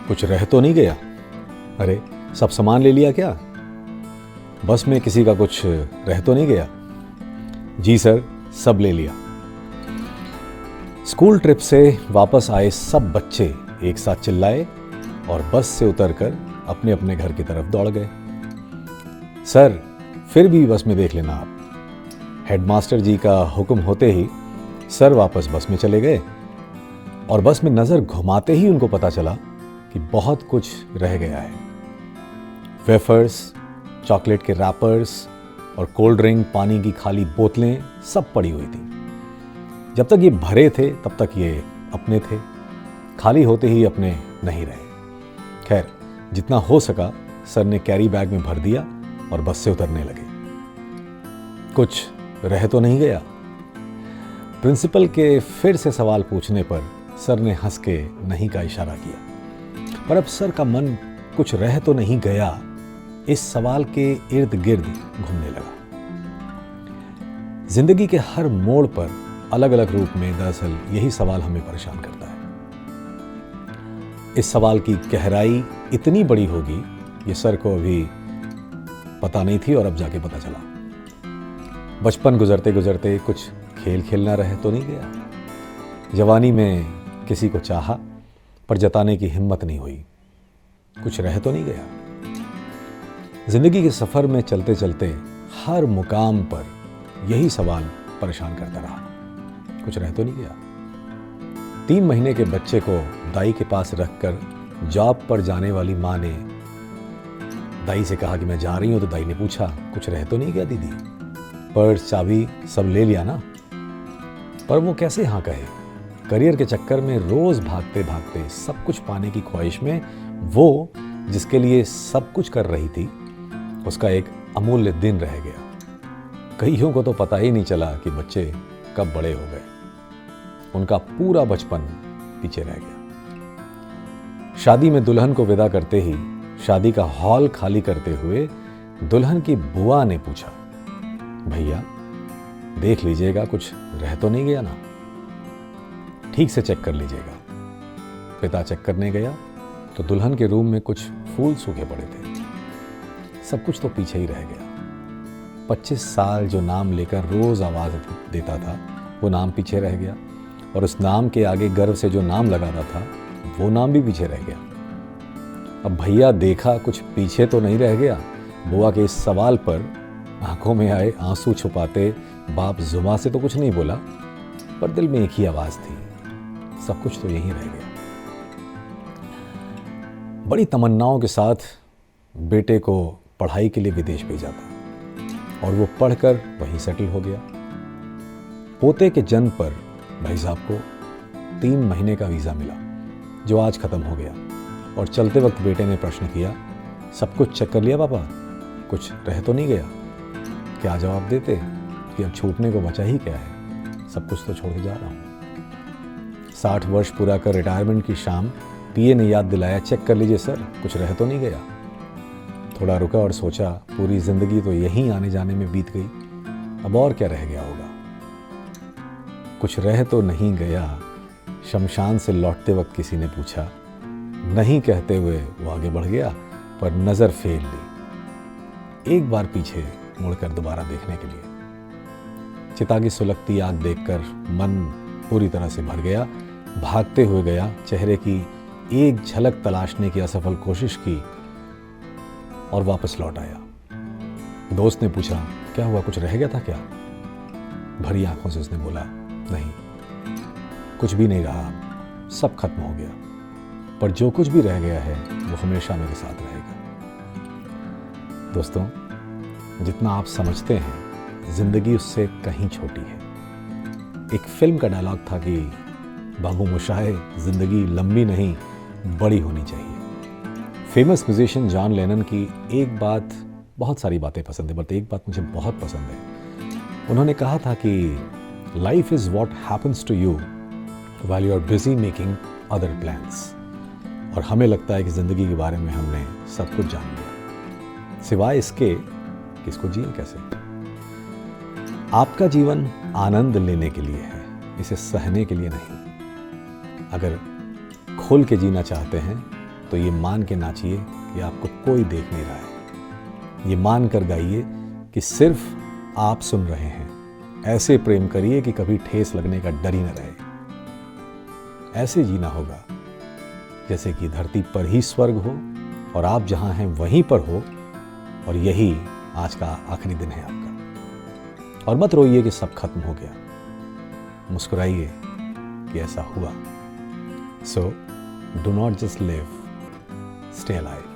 कुछ रह तो नहीं गया? अरे सब सामान ले लिया क्या? बस में किसी का कुछ रह तो नहीं गया? जी सर, सब ले लिया। स्कूल ट्रिप से वापस आए सब बच्चे एक साथ चिल्लाए और बस से उतरकर अपने अपने घर की तरफ दौड़ गए। सर, फिर भी बस में देख लेना आप। हेडमास्टर जी का हुक्म होते ही सर वापस बस में चले गए और बस में नजर घुमाते ही उनको पता चला कि बहुत कुछ रह गया है। वेफर्स, चॉकलेट के रैपर्स और कोल्ड ड्रिंक, पानी की खाली बोतलें सब पड़ी हुई थी। जब तक ये भरे थे तब तक ये अपने थे, खाली होते ही अपने नहीं रहे। खैर, जितना हो सका सर ने कैरी बैग में भर दिया और बस से उतरने लगे। कुछ रह तो नहीं गया? प्रिंसिपल के फिर से सवाल पूछने पर सर ने हंस के नहीं का इशारा किया। पर अब सर का मन कुछ रह तो नहीं गया इस सवाल के इर्द गिर्द घूमने लगा। जिंदगी के हर मोड़ पर अलग अलग रूप में दरअसल यही सवाल हमें परेशान करता है। इस सवाल की गहराई इतनी बड़ी होगी ये सर को अभी पता नहीं थी और अब जाके पता चला। बचपन गुजरते गुजरते कुछ खेल खेलना रह तो नहीं गया? जवानी में किसी को चाहा पर जताने की हिम्मत नहीं हुई, कुछ रह तो नहीं गया? जिंदगी के सफर में चलते चलते हर मुकाम पर यही सवाल परेशान करता रहा, कुछ रह तो नहीं गया? 3 महीने के बच्चे को दाई के पास रखकर जॉब पर जाने वाली माँ ने दाई से कहा कि मैं जा रही हूं, तो दाई ने पूछा कुछ रह तो नहीं गया दीदी? पर्स, चाबी सब ले लिया ना? पर वो कैसे हाँ कहे? करियर के चक्कर में रोज भागते भागते सब कुछ पाने की ख्वाहिश में वो जिसके लिए सब कुछ कर रही थी उसका एक अमूल्य दिन रह गया। कईयों को तो पता ही नहीं चला कि बच्चे कब बड़े हो गए। उनका पूरा बचपन पीछे रह गया। शादी में दुल्हन को विदा करते ही शादी का हॉल खाली करते हुए दुल्हन की बुआ ने पूछा, भैया देख लीजिएगा कुछ रह तो नहीं गया ना? ठीक से चेक कर लीजिएगा। पिता चेक करने गया तो दुल्हन के रूम में कुछ फूल सूखे पड़े थे। सब कुछ तो पीछे ही रह गया। 25 साल जो नाम लेकर रोज आवाज देता था वो नाम पीछे रह गया और उस नाम के आगे गर्व से जो नाम लगाता था वो नाम भी पीछे रह गया। अब भैया देखा कुछ पीछे तो नहीं रह गया। बुआ के इस सवाल पर आंखों में आए आंसू छुपाते बाप जुमा से तो कुछ नहीं बोला, पर दिल में एक ही आवाज थी, सब कुछ तो यहीं रह गया। बड़ी तमन्नाओं के साथ बेटे को पढ़ाई के लिए विदेश भेजा था और वो पढ़कर वहीं सेटल हो गया। पोते के जन्म पर भाई साहब को 3 महीने का वीज़ा मिला जो आज ख़त्म हो गया और चलते वक्त बेटे ने प्रश्न किया, सब कुछ चेक कर लिया पापा? कुछ रह तो नहीं गया? क्या जवाब देते कि अब छूटने को बचा ही क्या है, सब कुछ तो छोड़ के जा रहा हूँ। 60 वर्ष पूरा कर रिटायरमेंट की शाम पीए ने याद दिलाया, चेक कर लीजिए सर, कुछ रह तो नहीं गया? थोड़ा रुका और सोचा, पूरी जिंदगी तो यहीं आने जाने में बीत गई, अब और क्या रह गया होगा? कुछ रह तो नहीं गया, शमशान से लौटते वक्त किसी ने पूछा। नहीं कहते हुए वो आगे बढ़ गया पर नजर फेर ली, एक बार पीछे मुड़कर दोबारा देखने के लिए। चिता की सुलगती आग देखकर मन पूरी तरह से भर गया। भागते हुए गया, चेहरे की एक झलक तलाशने की असफल कोशिश की और वापस लौट आया। दोस्त ने पूछा, क्या हुआ, कुछ रह गया था क्या? भरी आंखों से उसने बोला, नहीं, कुछ भी नहीं रहा, सब खत्म हो गया, पर जो कुछ भी रह गया है वो हमेशा मेरे साथ रहेगा। दोस्तों, जितना आप समझते हैं जिंदगी उससे कहीं छोटी है। एक फिल्म का डायलॉग था कि बाबू मोशाहे, जिंदगी लंबी नहीं बड़ी होनी चाहिए। फेमस म्यूजिशियन जॉन लेनन की एक बात, बहुत सारी बातें पसंद है बट एक बात मुझे बहुत पसंद है। उन्होंने कहा था कि life is what happens to you while you are busy making other plans. और हमें लगता है कि जिंदगी के बारे में हमने सब कुछ जान लिया, सिवाय इसके कि इसको जिए कैसे। आपका जीवन आनंद लेने के लिए है, इसे सहने के लिए नहीं। अगर खोल के जीना चाहते हैं तो ये मान के नाचिए कि आपको कोई देख नहीं रहा है। ये मान कर गाइए कि सिर्फ आप सुन रहे हैं। ऐसे प्रेम करिए कि कभी ठेस लगने का डर ही न रहे। ऐसे जीना होगा जैसे कि धरती पर ही स्वर्ग हो और आप जहां हैं वहीं पर हो, और यही आज का आखिरी दिन है आपका। और मत रोइए कि सब खत्म हो गया, मुस्कुराइए कि ऐसा हुआ। So do not just live, stay alive.